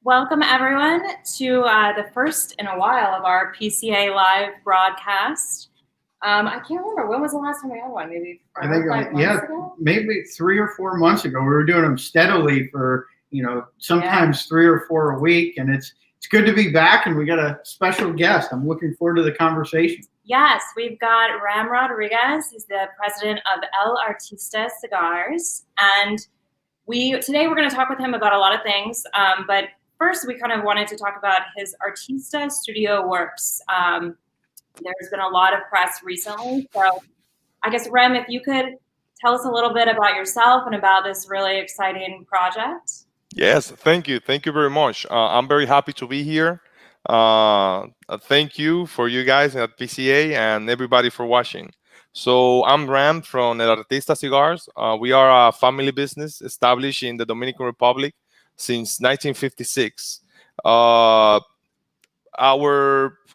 Welcome, everyone, to the first in a while of our PCA live broadcast. I can't remember, when was the last time we had one? Maybe I think, 5 months ago? maybe 3 or 4 months ago. We were doing them steadily for, sometimes 3 or 4 a week, and it's good to be back, and we got a special guest. I'm looking forward to the conversation. Yes, we've got Ram Rodriguez. He's the president of Artista Cigars, and today we're going to talk with him about a lot of things, but first we kind of wanted to talk about his Artista Studio Works. There's been a lot of press recently, so I guess, Rem, if you could tell us a little bit about yourself and about this really exciting project. Yes, thank you. Thank you very much. I'm very happy to be here. Thank you for you guys at PCA and everybody for watching. So I'm Ram from Artista Cigars. We are a family business established in the Dominican Republic since 1956. Our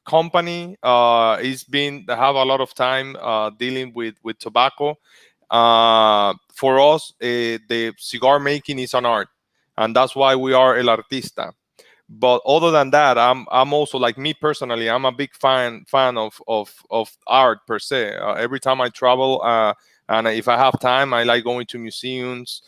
company is been have a lot of time dealing with tobacco. For us, the cigar making is an art, and that's why we are El Artista. But other than that, I'm also, like me personally, I'm a big fan of art per se. Every time I travel, and if I have time, I like going to museums.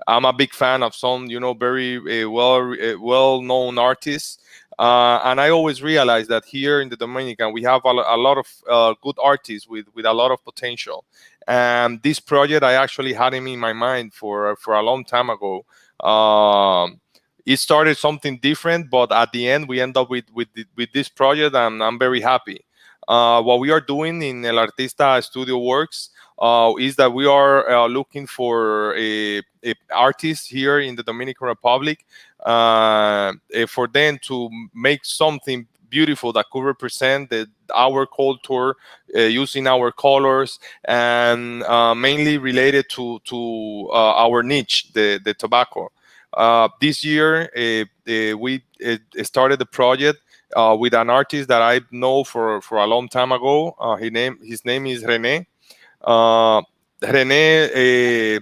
I'm a big fan of some, very well-known artists. And I always realize that here in the Dominican, we have a lot of good artists with a lot of potential. And this project, I actually had him in my mind for a long time ago. It started something different, but at the end, we end up with this project, and I'm very happy. What we are doing in El Artista Studio Works is that we are looking for a artist here in the Dominican Republic for them to make something beautiful that could represent our culture using our colors, and mainly related to our niche, the tobacco. This year, we started the project with an artist that I know for a long time ago. His name is Rene. Rene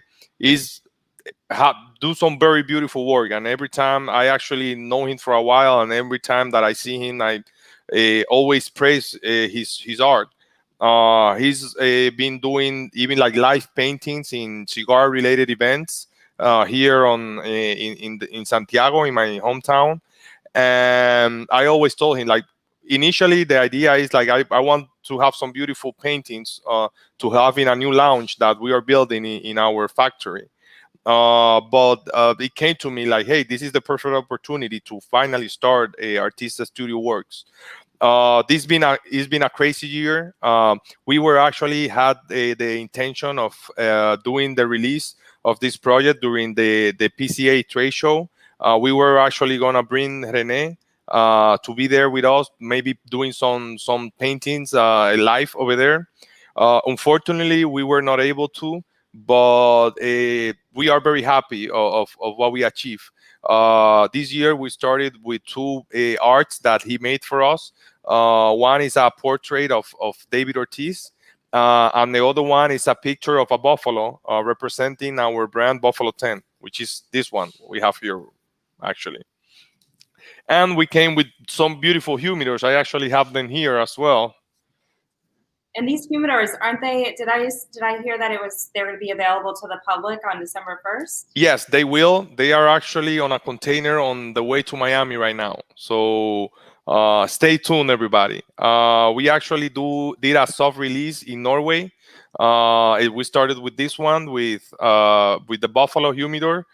do some very beautiful work, and every time I actually know him for a while, and every time that I see him, I always praise his art. He's been doing even like live paintings in cigar related events here in Santiago, in my hometown. And I always told him, like, initially the idea is like I want to have some beautiful paintings to have in a new lounge that we are building in our factory. But it came to me like, hey, this is the perfect opportunity to finally start a Artista Studio Works. It's been a crazy year. We were actually had the intention of doing the release of this project during the PCA trade show. We were actually gonna bring Rene to be there with us, maybe doing some paintings live over there. Unfortunately, we were not able to, but we are very happy of what we achieved. This year, we started with two arts that he made for us. One is a portrait of David Ortiz, and the other one is a picture of a buffalo representing our brand Buffalo 10, which is this one we have here, actually. And we came with some beautiful humidors. I actually have them here as well. And these humidors, aren't they? Did I hear that they're going to be available to the public on December 1st? Yes, they will. They are actually on a container on the way to Miami right now. So stay tuned, everybody. We actually did a soft release in Norway. We started with this one with the Buffalo Humidor.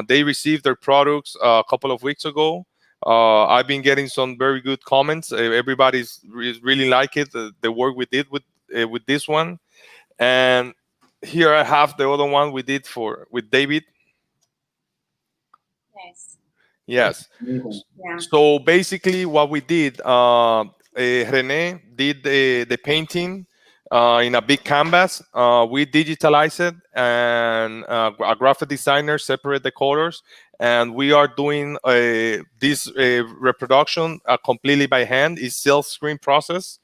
They received their products a couple of weeks ago. I've been getting some very good comments. Everybody's really like it. The work we did with this one, and here I have the other one we did with David. Nice. Yes. Yeah. So basically, what we did, Rene did the painting in a big canvas. We digitalized it, and a graphic designer separate the colors, and we are doing this reproduction completely by hand. It's self-screen process.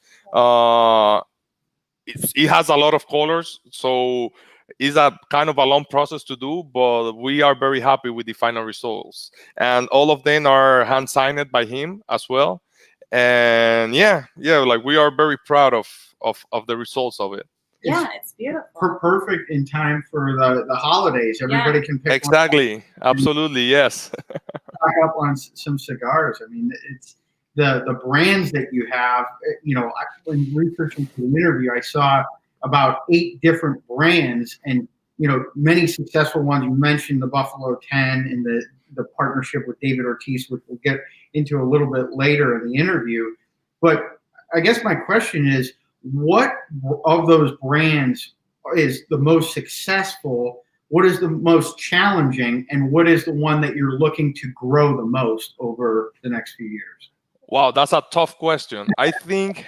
It has a lot of colors, so It's a kind of a long process to do, but we are very happy with the final results, and all of them are hand signed by him as well. And like we are very proud of the results of it. Yeah, it's beautiful. Perfect in time for the holidays. Everybody can pick Exactly. Absolutely. Yes. back up on some cigars. I mean, it's the brands that you have. When researching for the interview, I saw about 8 different brands, and many successful ones. You mentioned the Buffalo 10 and the partnership with David Ortiz, which we'll get into a little bit later in the interview. But I guess my question is, what of those brands is the most successful? What is the most challenging, and what is the one that you're looking to grow the most over the next few years? Wow, that's a tough question. I think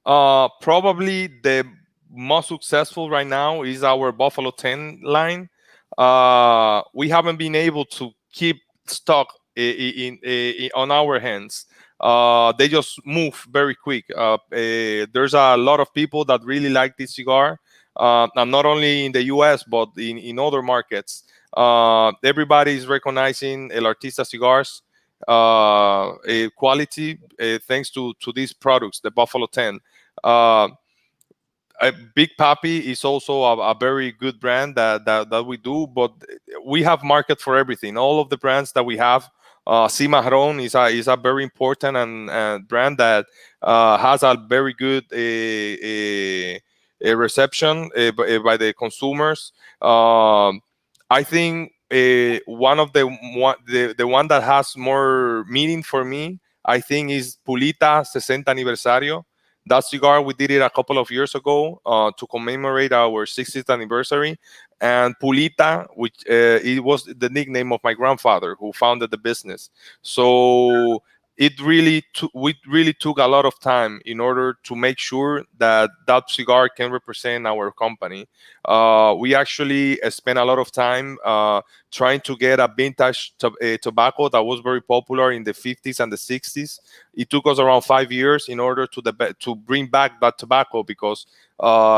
probably the most successful right now is our Buffalo 10 line. We haven't been able to keep stock on our hands. They just move very quick. There's a lot of people that really like this cigar, and not only in the US, but in other markets. Everybody is recognizing El Artista Cigars quality thanks to these products, the Buffalo 10. Big Papi is also a very good brand that we do, but we have market for everything. All of the brands that we have, Cimarron is a very important and brand that has a very good reception by the consumers. I think one of the one that has more meaning for me, I think, is Pulita 60 Aniversario. That cigar, we did it a couple of years ago to commemorate our 60th anniversary. And Pulita, which it was the nickname of my grandfather who founded the business. So we really took a lot of time in order to make sure that cigar can represent our company. We actually spent a lot of time trying to get a vintage tobacco that was very popular in the 50s and the 60s. It took us around 5 years in order to bring back that tobacco, because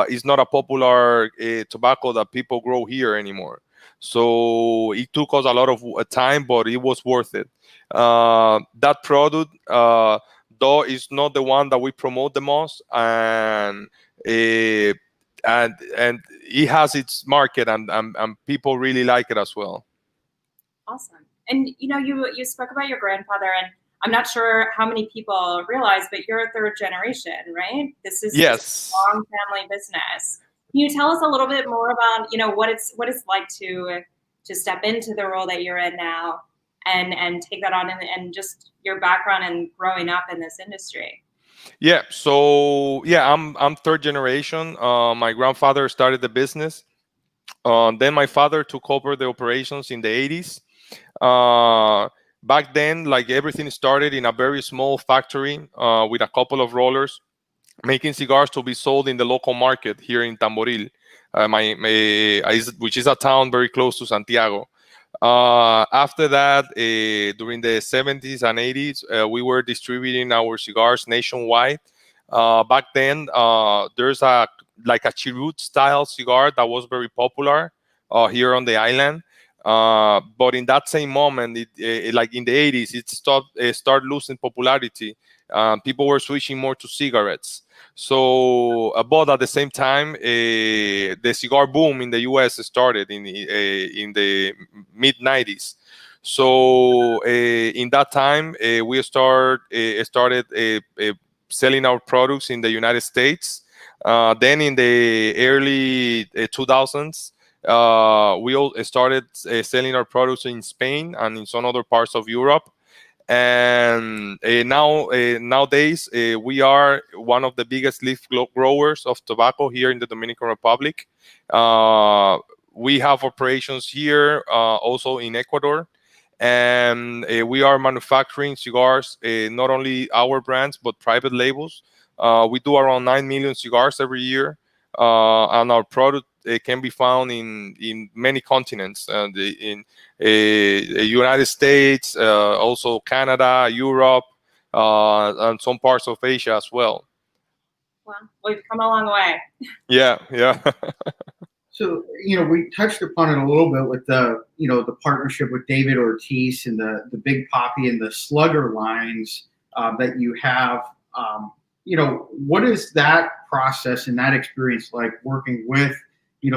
it's not a popular tobacco that people grow here anymore. So it took us a lot of time, but it was worth it. That product, though, is not the one that we promote the most, and it has its market, and people really like it as well. Awesome. And you spoke about your grandfather, and I'm not sure how many people realize, but you're a 3rd generation, right? This is a long family business. Can you tell us a little bit more about what it's like to step into the role that you're in now, and take that on, and just your background and growing up in this industry? Yeah. So I'm 3rd generation. My grandfather started the business. Then my father took over the operations in the 80s. Back then, like, everything started in a very small factory with a couple of rollers, making cigars to be sold in the local market here in Tamboril, which is a town very close to Santiago. After that, during the 70s and 80s, we were distributing our cigars nationwide. Back then, there's a cheroot style cigar that was very popular here on the island. But in that same moment, like in the 80s, it started losing popularity. People were switching more to cigarettes. So, but at the same time, the cigar boom in the U.S. started in the mid 90s. So in that time, we started selling our products in the United States. Then in the early 2000s, we all started selling our products in Spain and in some other parts of Europe. And nowadays, we are one of the biggest leaf growers of tobacco here in the Dominican Republic. We have operations here, also in Ecuador, and we are manufacturing cigars, not only our brands but private labels. We do around 9 million cigars every year, and our product can be found in many continents, in the United States, also Canada, Europe, and some parts of Asia as well. Wow, we've come a long way. Yeah. So, we touched upon it a little bit with the partnership with David Ortiz and the Big Poppy and the Slugger lines that you have. What is that process and that experience like working with,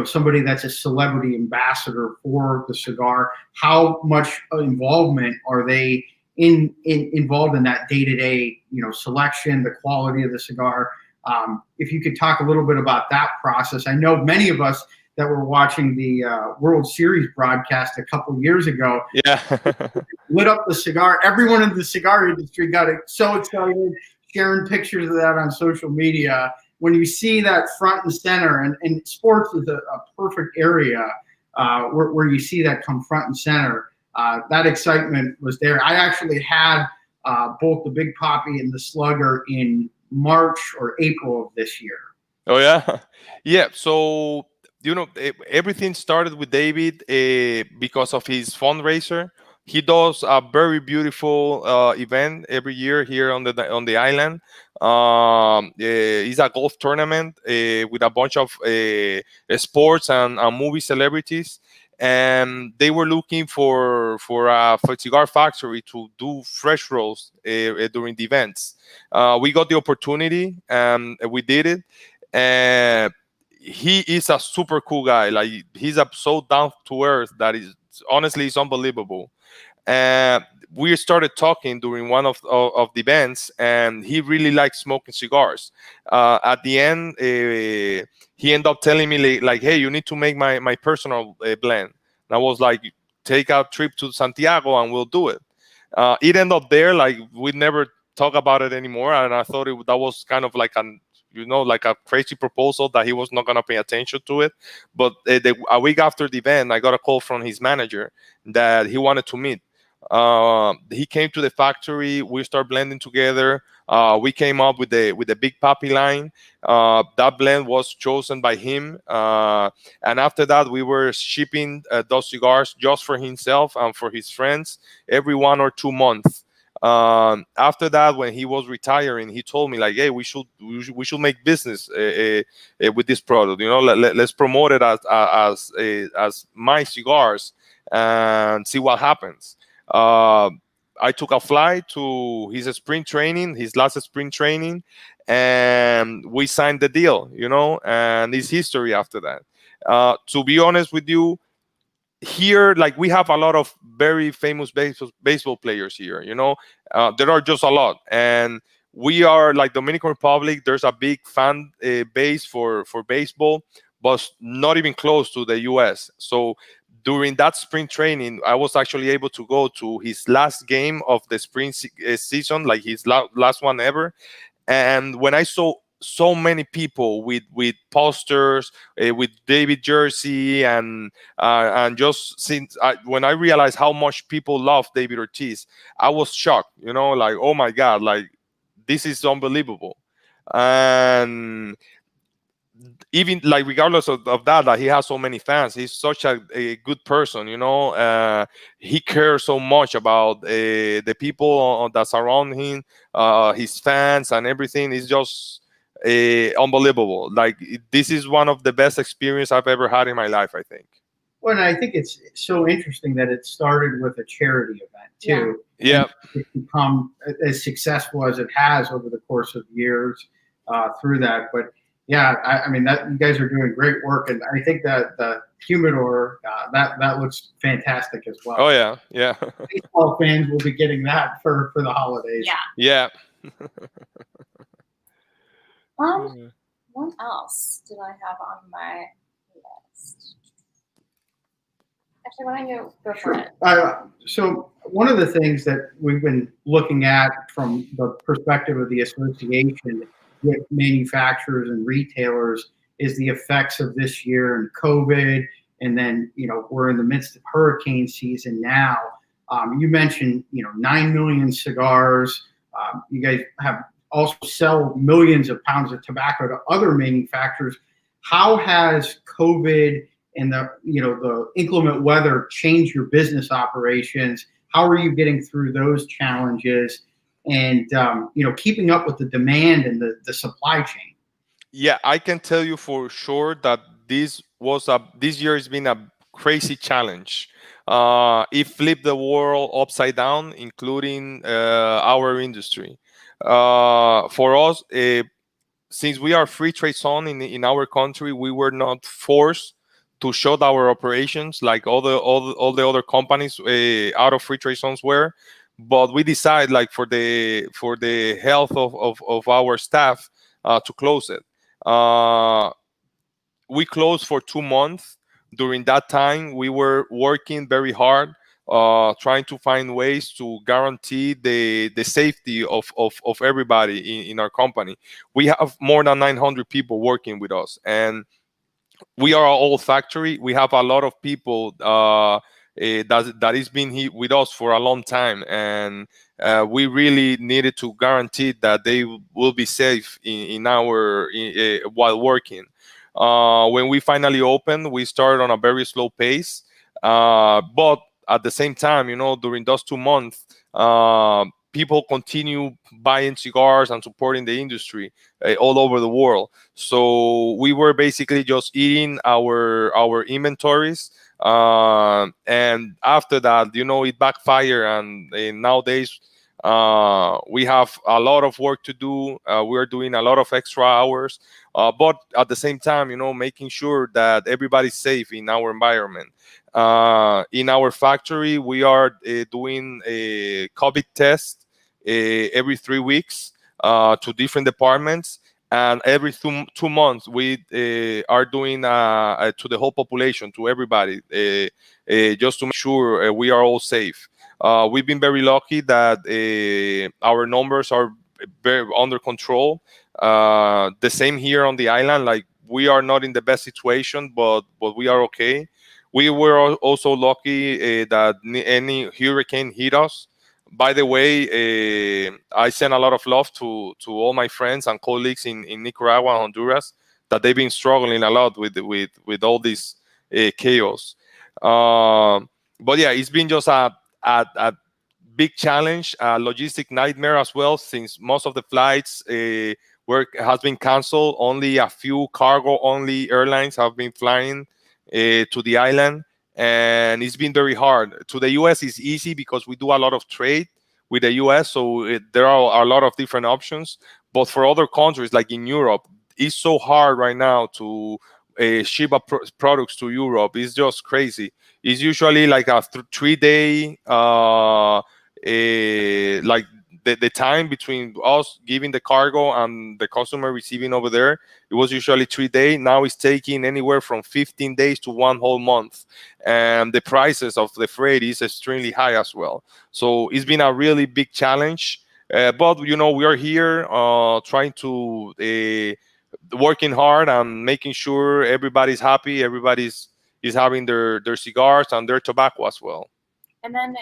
somebody that's a celebrity ambassador for the cigar? How much involvement are they involved in that day-to-day, selection, the quality of the cigar? If you could talk a little bit about that process. I know many of us that were watching the World Series broadcast a couple years ago, lit up the cigar. Everyone in the cigar industry got so excited, sharing pictures of that on social media. When you see that front and center, and sports is a perfect area where you see that come front and center, that excitement was there. I actually had both the Big Poppy and the Slugger in March or April of this year. Oh, yeah. Yeah. So, everything started with David because of his fundraiser. He does a very beautiful event every year here on the island. It's a golf tournament with a bunch of sports and movie celebrities, and they were looking for a cigar factory to do fresh rolls during the events. We got the opportunity, and we did it. And he is a super cool guy. Like, he's so down to earth that is honestly, it's unbelievable. And we started talking during one of the events, and he really likes smoking cigars. At the end, he ended up telling me like, hey, you need to make my personal blend. And I was like, take a trip to Santiago and we'll do it. It ended up there. Like, we never talk about it anymore. And I thought that was kind of like like a crazy proposal that he was not going to pay attention to it. But a week after the event, I got a call from his manager that he wanted to meet. He came to the factory. We started blending together. We came up with the Big Poppy line. That blend was chosen by him. And after that, we were shipping those cigars just for himself and for his friends every 1 or 2 months. After that, when he was retiring, he told me like, hey, we should make business with this product. Let's promote it as my cigars and see what happens. I took a flight to his last spring training, and we signed the deal, and it's history after that. To be honest with you, here, like, we have a lot of very famous baseball players here, there are just a lot. And we are like Dominican Republic. There's a big fan base for baseball, but not even close to the US. So during that spring training, I was actually able to go to his last game of the spring season, like his last one ever. And when I saw so many people with posters, with David jersey, and just when I realized how much people love David Ortiz, I was shocked. Like, oh my God, like, this is unbelievable. And even like, regardless of that, like, he has so many fans. He's such a good person, he cares so much about the people that surround him, his fans and everything. Is just unbelievable. Like, this is one of the best experience I've ever had in my life, I think. Well, and I think it's so interesting that it started with a charity event too. Yeah. It's become as successful as it has over the course of years through that. But yeah, I mean, that you guys are doing great work, and I think that the humidor that looks fantastic as well. Oh yeah. Baseball fans will be getting that for the holidays. Yeah. What else did I have on my list? Actually, why don't you go for it? So one of the things that we've been looking at from the perspective of the association with manufacturers and retailers is the effects of this year and COVID, and then we're in the midst of hurricane season now. You mentioned 9 million cigars. You guys have also sell millions of pounds of tobacco to other manufacturers. How has COVID and the inclement weather changed your business operations? How are you getting through those challenges? And keeping up with the demand and the supply chain? Yeah, I can tell you for sure that this this year has been a crazy challenge. It flipped the world upside down, including our industry. For us, since we are free trade zone in our country, we were not forced to shut our operations like all the other companies out of free trade zones were. But we decided, like, for the health of our staff, to close it. We closed for 2 months. During that time, we were working very hard, trying to find ways to guarantee the safety of everybody in our company. We have more than 900 people working with us, and we are an old factory. We have a lot of people that has been here with us for a long time, and we really needed to guarantee that they will be safe while working. When we finally opened, we started on a very slow pace, but at the same time, during those 2 months, people continue buying cigars and supporting the industry all over the world. So we were basically just eating our inventories, and after that, it backfired, and nowadays we have a lot of work to do. We are doing a lot of extra hours, but at the same time, making sure that everybody's safe in our environment. In our factory, we are doing a COVID test every 3 weeks to different departments, and every 2 months we are doing to the whole population, to everybody, just to make sure we are all safe. We've been very lucky that our numbers are very under control. The same here on the island. Like, we are not in the best situation, but we are okay. We were also lucky that any hurricane hit us. By the way, I send a lot of love to all my friends and colleagues in Nicaragua and Honduras, that they've been struggling a lot with all this chaos. But yeah, it's been just a big challenge, a logistic nightmare as well, since most of the flights has been canceled. Only a few cargo-only airlines have been flying to the island, and it's been very hard. To the US, it's easy because we do a lot of trade with the US, so there are a lot of different options. But for other countries, like in Europe, it's so hard right now to ship products to Europe. It's just crazy. It's usually like a 3-day, like the time between us giving the cargo and the customer receiving over there. It was usually 3 days. Now it's taking anywhere from 15 days to 1 whole month, and the prices of the freight is extremely high as well. So it's been a really big challenge. But we are here trying to working hard and making sure everybody's happy. Everybody's is having their cigars and their tobacco as well. And then,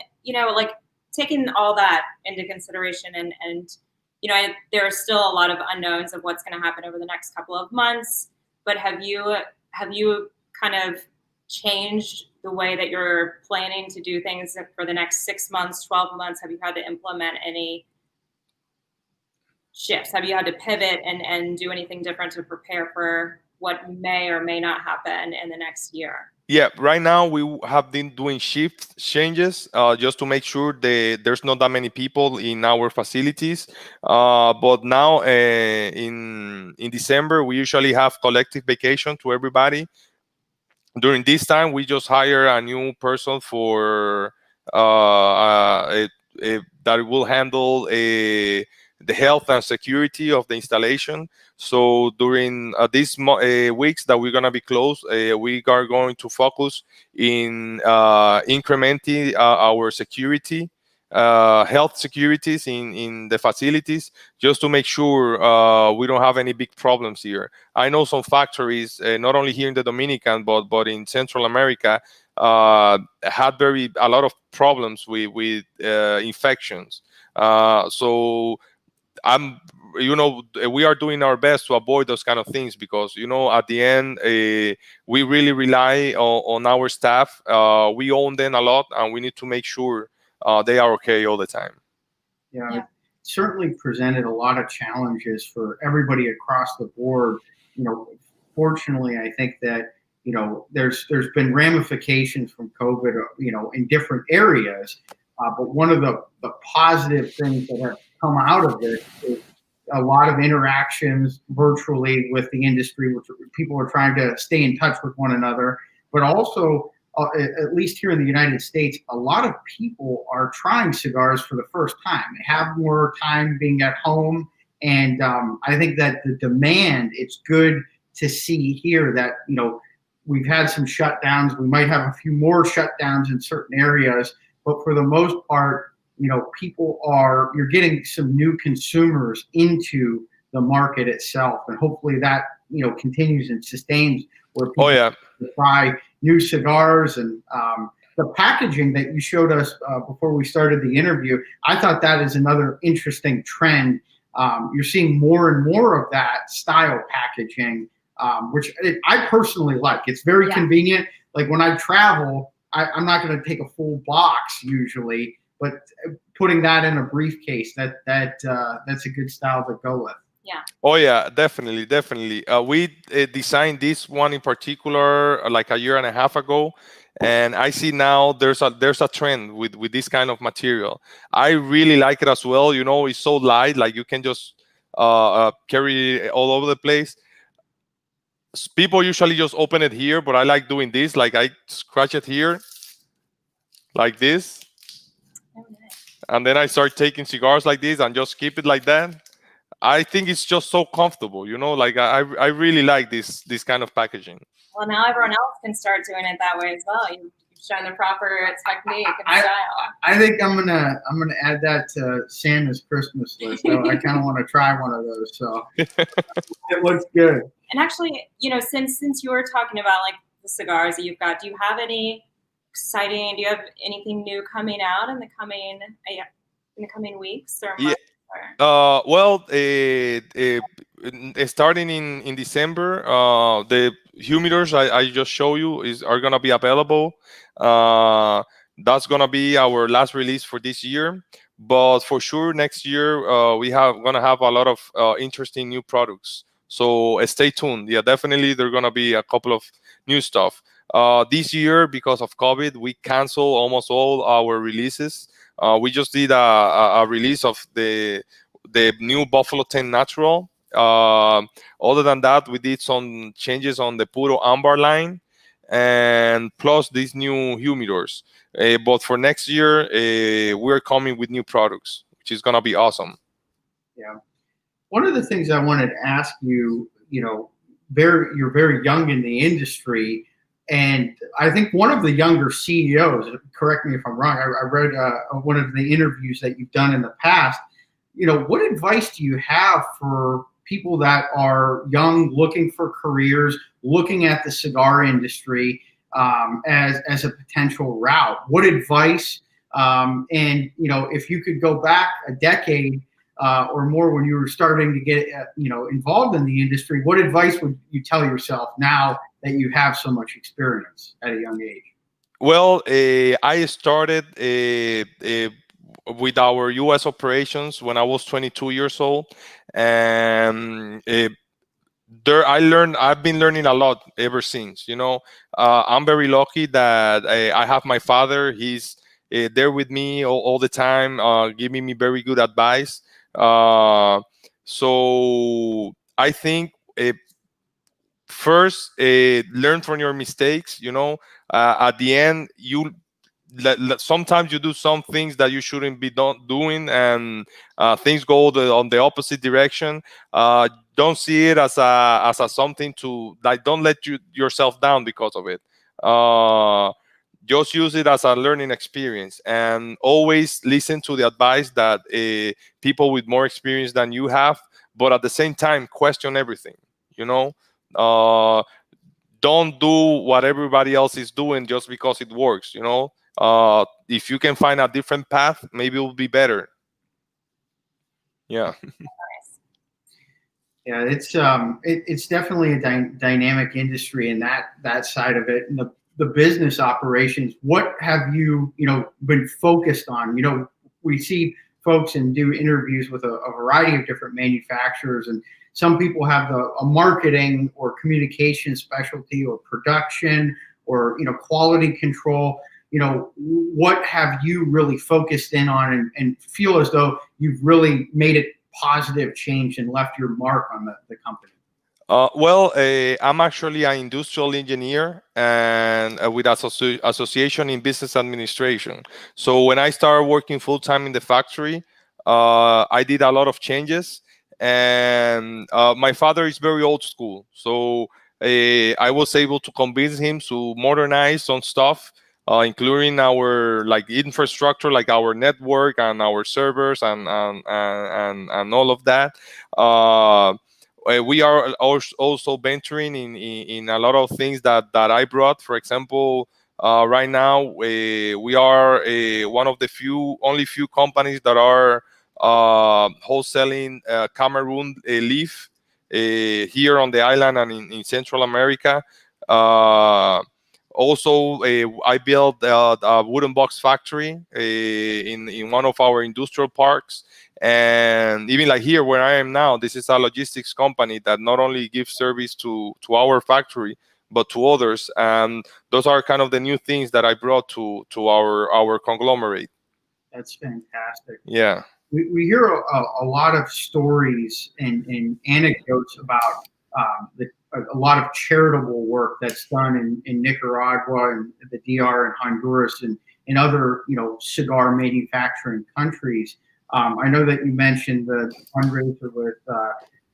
like, taking all that into consideration, and there are still a lot of unknowns of what's going to happen over the next couple of months. But have you kind of changed the way that you're planning to do things for the next 6 months, 12 months? Have you had to implement any shifts? Have you had to pivot and do anything different to prepare for what may or may not happen in the next year? Yeah, right now we have been doing shift changes just to make sure there's not that many people in our facilities. But now in December, we usually have collective vacation to everybody. During this time, we just hire a new person for that will handle the health and security of the installation. So during these weeks that we're going to be closed, we are going to focus in incrementing our security, health securities in the facilities, just to make sure we don't have any big problems here. I know some factories, not only here in the Dominican, but in Central America, had a lot of problems with infections. So we are doing our best to avoid those kind of things, because at the end, we really rely on our staff. We own them a lot, and we need to make sure they are okay all the time. Yeah, it certainly presented a lot of challenges for everybody across the board. Fortunately, I think that there's been ramifications from COVID, in different areas. But one of the positive things that have come out of this is a lot of interactions virtually with the industry, which people are trying to stay in touch with one another. But also, at least here in the United States, a lot of people are trying cigars for the first time. They have more time being at home. And I think that the demand, it's good to see here that, we've had some shutdowns. We might have a few more shutdowns in certain areas. But for the most part, you're getting some new consumers into the market itself. And hopefully that, continues and sustains where people try new cigars. And the packaging that you showed us before we started the interview, I thought that is another interesting trend. You're seeing more and more of that style packaging, which I personally like. It's very convenient. Like when I travel, I'm not going to take a full box usually, but putting that in a briefcase, that's a good style to go with. Yeah. Oh yeah, definitely. We designed this one in particular like a year and a half ago, and I see now there's a trend with this kind of material. I really like it as well. It's so light, like you can just carry it all over the place. People usually just open it here, but I like doing this. Like I scratch it here, like this, and then I start taking cigars like this and just keep it like that. I think it's just so comfortable, Like I really like this kind of packaging. Well, now everyone else can start doing it that way as well. You've shown the proper technique and style. I think I'm gonna add that to Santa's Christmas list. So I kind of want to try one of those. So it looks good. And actually, since you were talking about like the cigars that you've got, do you have any exciting? Do you have anything new coming out in the coming weeks or months? Starting in December, the humidors I just show you are gonna be available. That's gonna be our last release for this year. But for sure, next year we gonna have a lot of interesting new products. So stay tuned. Yeah, definitely there's gonna be a couple of new stuff. This year, because of COVID, we canceled almost all our releases. We just did a release of the new Buffalo 10 Natural. Other than that, we did some changes on the Puro Ambar line, and plus these new humidors. But for next year, we're coming with new products, which is gonna be awesome. Yeah. One of the things I wanted to ask you, you're very young in the industry. And I think one of the younger CEOs, correct me if I'm wrong, I read one of the interviews that you've done in the past. What advice do you have for people that are young, looking for careers, looking at the cigar industry as a potential route? What advice, and if you could go back a decade or more when you were starting to get involved in the industry, what advice would you tell yourself now that you have so much experience at a young age? Well, I started with our U.S. operations when I was 22 years old, and I've been learning a lot ever since. I'm very lucky that I have my father. He's there with me all the time, giving me very good advice. So I think first learn from your mistakes. At the end, sometimes you do some things that you shouldn't be doing, and things go on the opposite direction. Don't see it as a something to like. Don't let yourself down because of it. Just use it as a learning experience, and always listen to the advice that people with more experience than you have. But at the same time, question everything. Don't do what everybody else is doing just because it works. If you can find a different path, maybe it will be better. Yeah. Yeah, it's definitely a dynamic industry in that side of it. And the business operations, what have you been focused on? We see folks and do interviews with a variety of different manufacturers, and some people have a marketing or communication specialty or production or, quality control. What have you really focused in on and feel as though you've really made a positive change and left your mark on the company? Well, I'm actually an industrial engineer and with association in business administration. So when I started working full time in the factory, I did a lot of changes. And my father is very old school, so I was able to convince him to modernize some stuff, including our like infrastructure, like our network and our servers and all of that. We are also venturing in a lot of things that I brought. For example, right now we are one of the only few companies that are wholesaling Cameroon leaf here on the island and in Central America. Also, I built a wooden box factory in one of our industrial parks. And even like here where I am now, this is a logistics company that not only gives service to our factory, but to others. And those are kind of the new things that I brought to our conglomerate. That's fantastic. Yeah. We hear a lot of stories and anecdotes about a lot of charitable work that's done in Nicaragua and the DR and Honduras and in other cigar manufacturing countries. I know that you mentioned the fundraiser with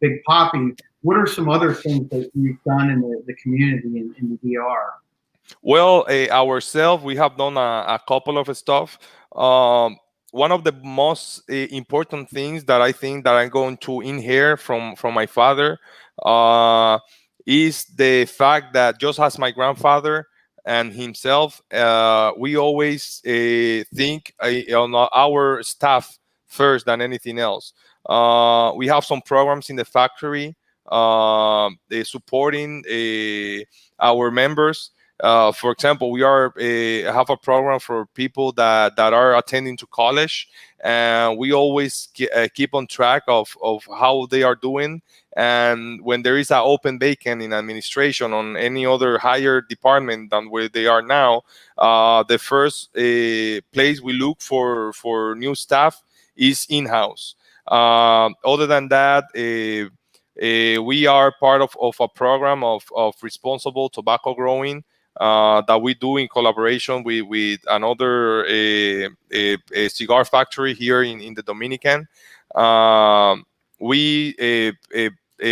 Big Poppy. What are some other things that you've done in the community in the DR? Well, ourselves, we have done a couple of stuff. One of the most important things that I think that I'm going to inherit from my father is the fact that just as my grandfather and himself, we always think on our staff first than anything else. We have some programs in the factory supporting our members. For example, we have a program for people that are attending to college, and we always keep on track of how they are doing. And when there is an open vacant in administration on any other higher department than where they are now, the first place we look for new staff is in-house. Other than that, we are part of a program of responsible tobacco growing that we do in collaboration with another a cigar factory here in the Dominican. We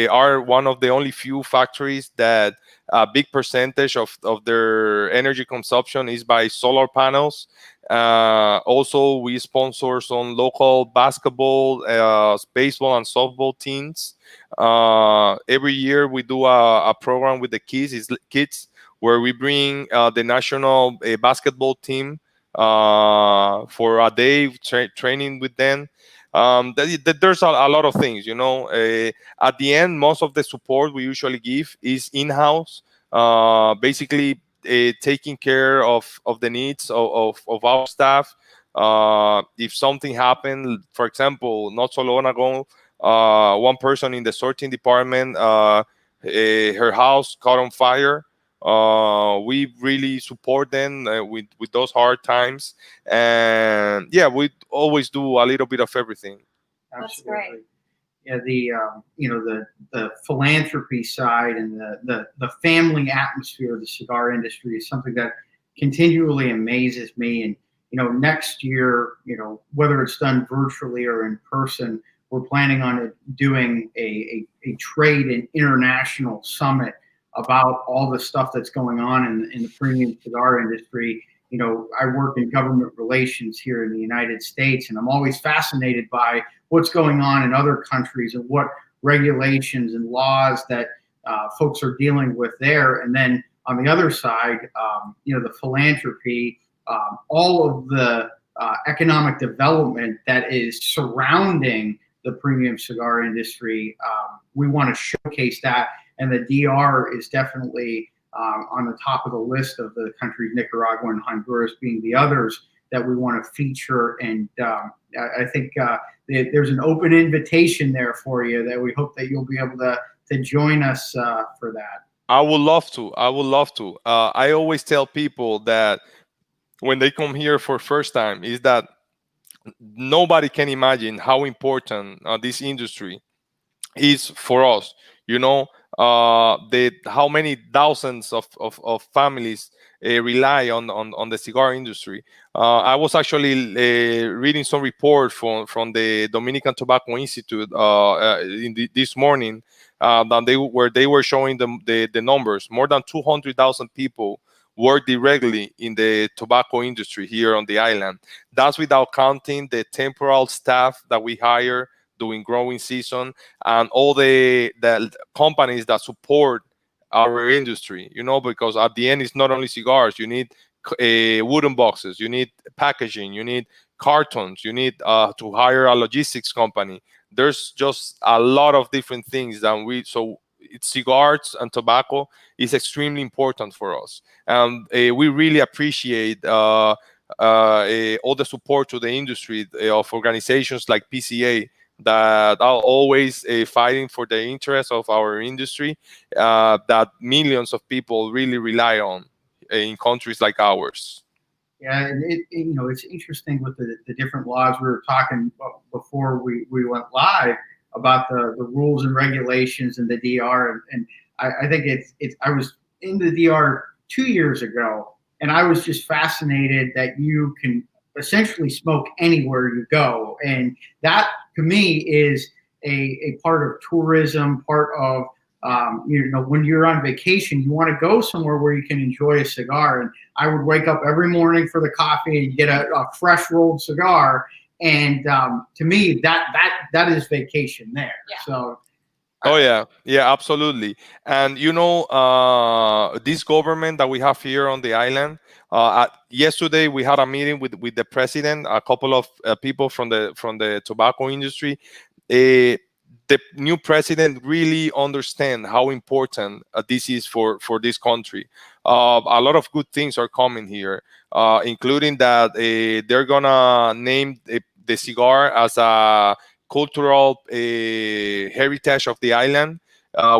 are one of the only few factories that a big percentage of their energy consumption is by solar panels. Also, we sponsor some local basketball, baseball, and softball teams. Every year we do a program with the kids where we bring the national basketball team for a day training with them. There's a lot of things, at the end, most of the support we usually give is in-house, basically taking care of the needs of our staff. If something happened, for example, not so long ago, one person in the sorting department, her house caught on fire. We really support them with those hard times, and yeah, we always do a little bit of everything. That's great. Yeah, the philanthropy side and the family atmosphere of the cigar industry is something that continually amazes me. And next year, whether it's done virtually or in person, we're planning on doing a trade and international summit about all the stuff that's going on in the premium cigar industry. I work in government relations here in the United States, and I'm always fascinated by what's going on in other countries and what regulations and laws that folks are dealing with there. And then on the other side, the philanthropy, all of the economic development that is surrounding the premium cigar industry. We want to showcase that. And the DR is definitely on the top of the list of the countries, Nicaragua and Honduras being the others that we want to feature. And I think there's an open invitation there for you that we hope that you'll be able to join us for that. I would love to. I would love to. I always tell people that when they come here for first time is that nobody can imagine how important this industry is for us. You know, how many thousands of families rely on the cigar industry. I was actually reading some report from the Dominican Tobacco Institute this morning, that they were showing the numbers. More than 200,000 people work directly in the tobacco industry here on the island. That's without counting the temporal staff that we hire during growing season and all the companies that support our industry, you know, because at the end it's not only cigars. You need wooden boxes, you need packaging, you need cartons, you need to hire a logistics company. There's just a lot of different things that cigars and tobacco is extremely important for us, and we really appreciate all the support to the industry of organizations like PCA that are always fighting for the interests of our industry, that millions of people really rely on in countries like ours. Yeah, and it's interesting with the different laws. We were talking before we went live about the rules and regulations in the DR, and I think I was in the DR 2 years ago, and I was just fascinated that you can essentially smoke anywhere you go, and that to me is a part of tourism, part of when you're on vacation, you want to go somewhere where you can enjoy a cigar. And I would wake up every morning for the coffee and get a fresh rolled cigar. And to me, that is vacation there. Yeah. So. Oh yeah, absolutely. And this government that we have here on the island. Yesterday we had a meeting with the president, a couple of people from the tobacco industry. The new president really understand how important this is for this country. A lot of good things are coming here, including that they're gonna name the cigar as a cultural heritage of the island,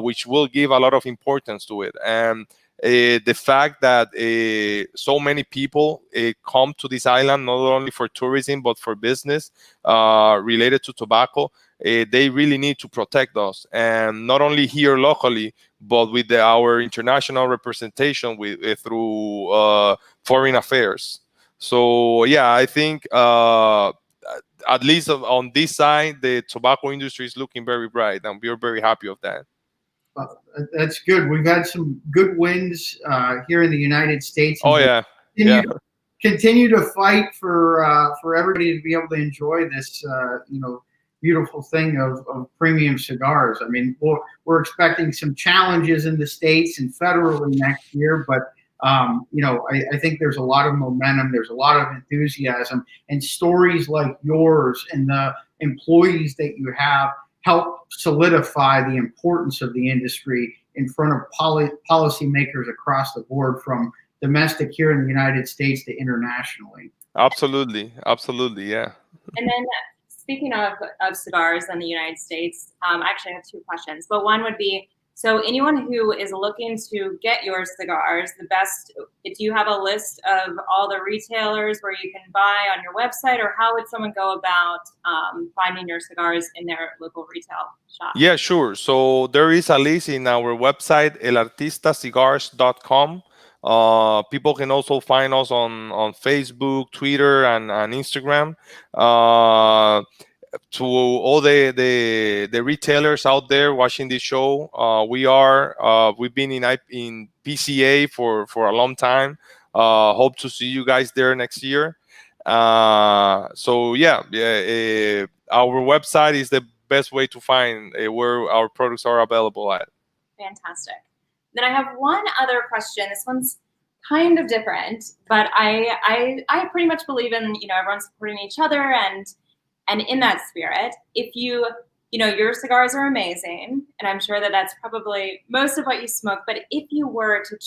which will give a lot of importance to it. And the fact that so many people come to this island not only for tourism but for business related to tobacco, they really need to protect us, and not only here locally but with our international representation through foreign affairs. So yeah, I think at least on this side, the tobacco industry is looking very bright, and we're very happy of that. That's good. We've had some good wins here in the United States. Oh yeah, continue to fight for everybody to be able to enjoy this, beautiful thing of premium cigars. I mean, we're expecting some challenges in the States and federally next year, but I think there's a lot of momentum. There's a lot of enthusiasm, and stories like yours and the employees that you have help solidify the importance of the industry in front of policymakers across the board, from domestic here in the United States to internationally. Absolutely, yeah. And then speaking of cigars in the United States, I actually have two questions. But one would be, so anyone who is looking to get your cigars, do you have a list of all the retailers where you can buy on your website, or how would someone go about finding your cigars in their local retail shop? Yeah, sure. So there is a list in our website, elartistacigars.com. People can also find us on Facebook, Twitter, and Instagram. To all the retailers out there watching this show, we've been in PCA for a long time. Hope to see you guys there next year. So yeah, our website is the best way to find where our products are available at. Fantastic. Then I have one other question. This one's kind of different, but I pretty much believe in everyone supporting each other, and in that spirit, if your cigars are amazing, and I'm sure that that's probably most of what you smoke, but if you were to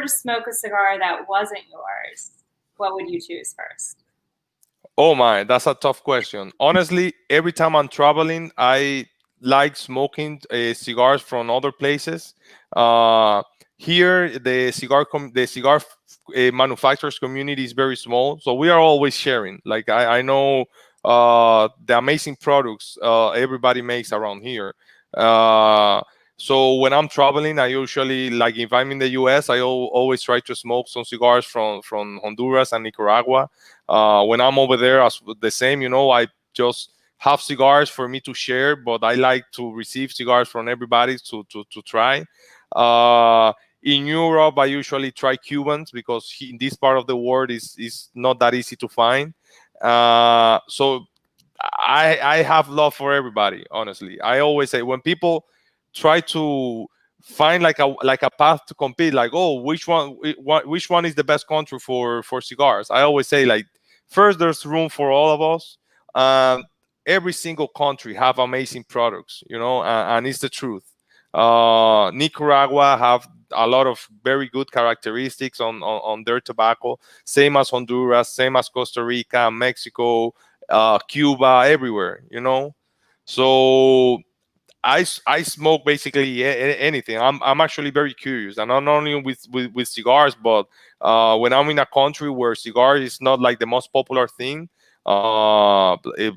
smoke a cigar that wasn't yours, what would you choose first? Oh my, that's a tough question. Honestly, every time I'm traveling, I like smoking cigars from other places. Uh, Here, the cigar manufacturers community is very small, so we are always sharing. Like I know the amazing products everybody makes around here. Uh, so when I'm traveling, I usually, like, if I'm in the U.S., I always try to smoke some cigars from Honduras and Nicaragua. When I'm over there, as the same, I just have cigars for me to share, but I like to receive cigars from everybody to try. In Europe, I usually try Cubans because in this part of the world is not that easy to find. So I have love for everybody. Honestly, I always say, when people try to find like a path to compete, like, oh, which one is the best country for cigars, I always say, like, first, there's room for all of us. Every single country have amazing products, and it's the truth. Nicaragua have a lot of very good characteristics on their tobacco, same as Honduras, same as Costa Rica, Mexico, Cuba, everywhere. So I smoke basically anything. I'm actually very curious, and not only with cigars, but when I'm in a country where cigar is not like the most popular thing,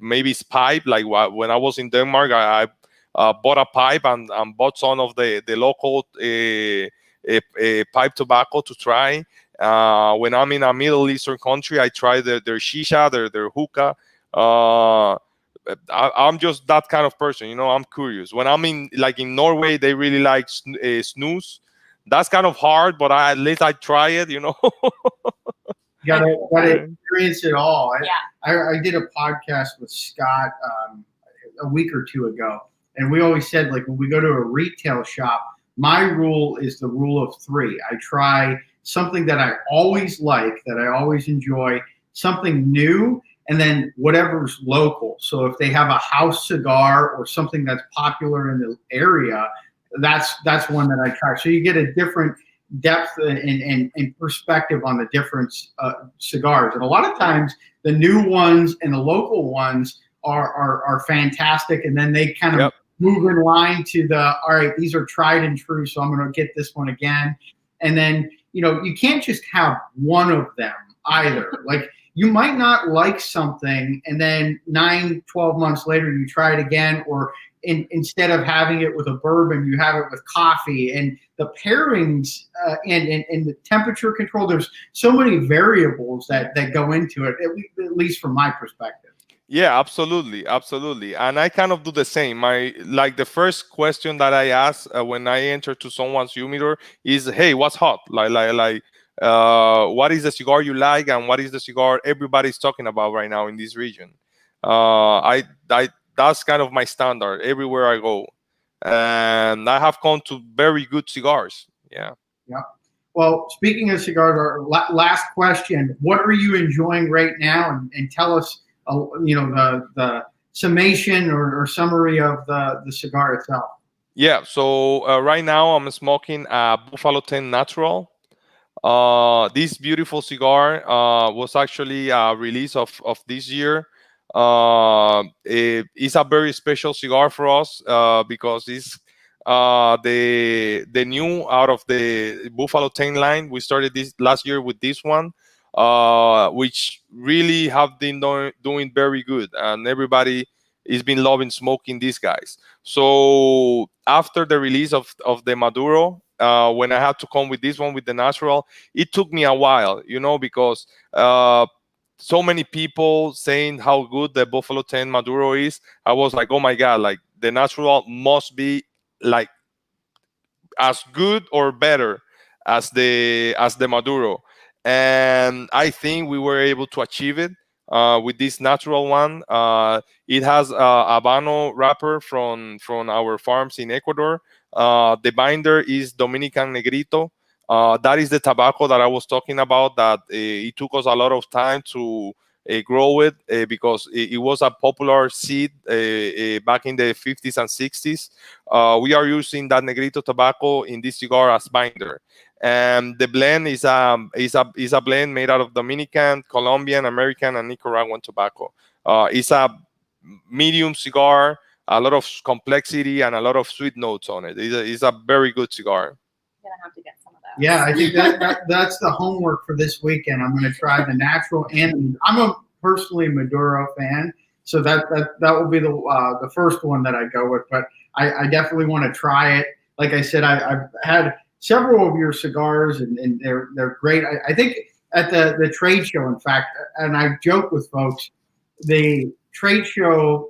maybe it's pipe. Like when I was in Denmark, I bought a pipe and bought some of the local pipe tobacco to try. When I'm in a Middle Eastern country, I try their shisha, their hookah. I'm just that kind of person, I'm curious. When I'm in Norway, they really like snus. That's kind of hard, but at least I try it. Gotta experience it all. Yeah. I did a podcast with Scott a week or two ago, and we always said, like, when we go to a retail shop, my rule is the rule of three. I try something that I always like, that I always enjoy, something new, and then whatever's local. So if they have a house cigar or something that's popular in the area, that's one that I try. So you get a different depth and perspective on the different cigars. And a lot of times the new ones and the local ones are fantastic. And then they kind of move in line to all right, these are tried and true, so I'm going to get this one again. And then, you can't just have one of them either. Like, you might not like something, and then 9-12 months later you try it again, or instead of having it with a bourbon, you have it with coffee. And the pairings and the temperature control, there's so many variables that go into it, at least from my perspective. Yeah, absolutely. And I kind of do the same. The first question that I ask when I enter to someone's humidor is, hey, what's hot? What is the cigar you like, and what is the cigar everybody's talking about right now in this region? That's kind of my standard everywhere I go, and I have come to very good cigars. Yeah. Well, speaking of cigars, our last question: what are you enjoying right now? And tell us, the summation or summary of the cigar itself. Yeah. So right now I'm smoking a Buffalo 10 Natural. This beautiful cigar was actually a release of this year. It's a very special cigar for us because it's the new out of the Buffalo 10 line. We started this last year with this one, which really have been doing very good, and everybody has been loving smoking these guys. So after the release of the Maduro, when I had to come with this one, with the natural, it took me a while, because so many people saying how good the Buffalo 10 Maduro is. I was like, oh my God, like, the natural must be like as good or better as the Maduro. And I think we were able to achieve it with this natural one. It has a Habano wrapper from our farms in Ecuador. The binder is Dominican Negrito. That is the tobacco that I was talking about, that it took us a lot of time to grow it because it was a popular seed back in the 50s and 60s. We are using that Negrito tobacco in this cigar as binder. And the blend is a blend made out of Dominican, Colombian, American, and Nicaraguan tobacco. It's a medium cigar, a lot of complexity and a lot of sweet notes on it. It's a very good cigar. I'm gonna have to get some of those. Yeah, I think that's the homework for this weekend. I'm going to try the natural and I'm personally a Maduro fan, so that will be the first one that I go with. But I definitely want to try it. Like I said, I've had several of your cigars, and they're great. I think at the trade show, in fact, and I joke with folks, the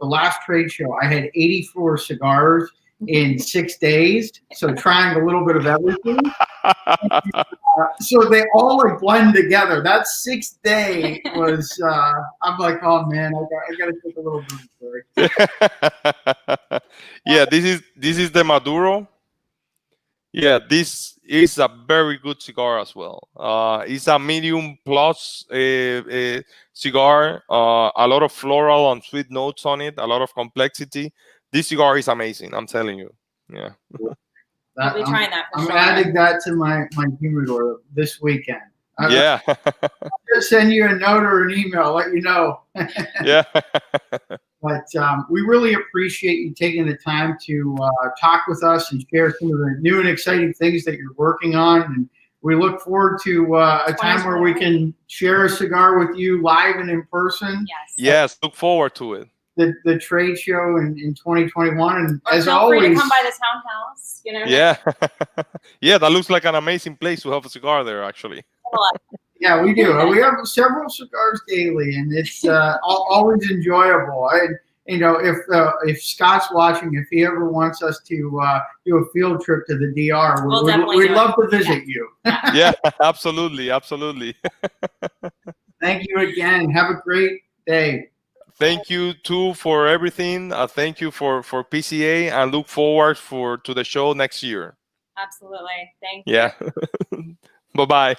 last trade show, I had 84 cigars in 6 days, so trying a little bit of everything. So they all like blend together. That 6th day was I'm like, oh man, I gotta take a little bit of break. Yeah, this is the Maduro. Yeah, this is a very good cigar as well. It's a medium plus cigar. A lot of floral and sweet notes on it. A lot of complexity. This cigar is amazing. I'm telling you. Yeah. I'll be trying that for I'm sure. adding that to my humidor this weekend. Yeah. I'll just send you a note or an email, let you know. Yeah. But we really appreciate you taking the time to talk with us and share some of the new and exciting things that you're working on. And we look forward to a time where we can share a cigar with you live and in person. Yes. Yes. Look forward to it. The trade show in 2021. And Or as feel always, free to come by the townhouse. You know. Yeah. Yeah, that looks like an amazing place to have a cigar there, actually. yeah, we do. We have several cigars daily, and it's always enjoyable. If Scott's watching, if he ever wants us to do a field trip to the DR, we'd love to visit you. Yeah, absolutely, absolutely. Thank you again. Have a great day. Thank you too for everything. Thank you for PCA, and look forward to the show next year. Absolutely. Thank you. Yeah. Bye-bye.